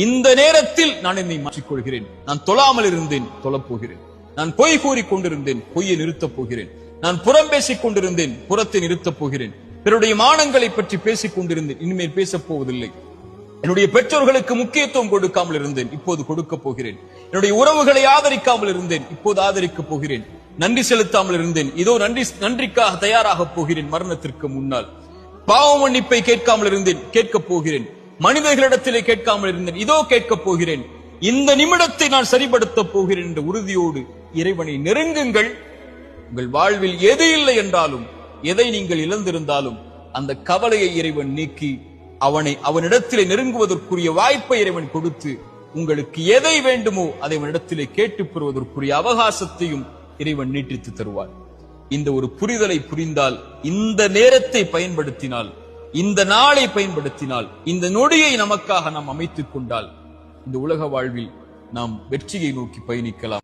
இந்த நேரத்தில் நான் என்னை மாற்றிக்கொள்கிறேன். நான் தொழாமல் இருந்தேன், தொழப்போகிறேன். நான் பொய் கூறிக் கொண்டிருந்தேன், பொய்யை நிறுத்தப் போகிறேன். நான் புறம் பேசிக் கொண்டிருந்தேன், புறத்தை நிறுத்தப் போகிறேன். பிறருடைய மானங்களை பற்றி பேசிக் கொண்டிருந்தேன், இனிமேல் பேசப் போவதில்லை. என்னுடைய பெற்றோர்களுக்கு முக்கியத்துவம் கொடுக்காமல் இருந்தேன், இப்போது கொடுக்க போகிறேன். என்னுடைய உறவுகளை ஆதரிக்காமல் இருந்தேன், இப்போது ஆதரிக்கப் போகிறேன். நன்றி செலுத்தாமல் இருந்தேன், இதோ நன்றிக்காக தயாராக போகிறேன். மரணத்திற்கு முன்னால் பாவ மன்னிப்பை கேட்காமல் இருந்தேன், கேட்கப் போகிறேன். மனிதர்களிடத்திலே கேட்காமல் இருந்தேன், இதோ கேட்கப் போகிறேன். இந்த நிமிடத்தை நான் சரிபடுத்தப் போகிறேன் என்ற உறுதியோடு இறைவனை நெருங்குங்கள். உங்கள் வாழ்வில் எது இல்லை என்றாலும், எதை நீங்கள் இழந்திருந்தாலும் அந்த கவலையை இறைவன் நீக்கி அவனிடத்திலே நெருங்குவதற்குரிய வாய்ப்பை இறைவன் கொடுத்து, உங்களுக்கு எதை வேண்டுமோ அதை அவனிடத்திலே கேட்டுப் பெறுவதற்குரிய அவகாசத்தையும் இறைவன் நீட்டித்து தருவார். இந்த ஒரு புரிதலை புரிந்தால், இந்த நேரத்தை பயன்படுத்தினால், இந்த நாளை பயன்படுத்தினால், இந்த நொடியை நமக்காக நாம் அமைத்துக் கொண்டால், இந்த உலக வாழ்வில் நாம் வெற்றியை நோக்கி பயணிக்கலாம்.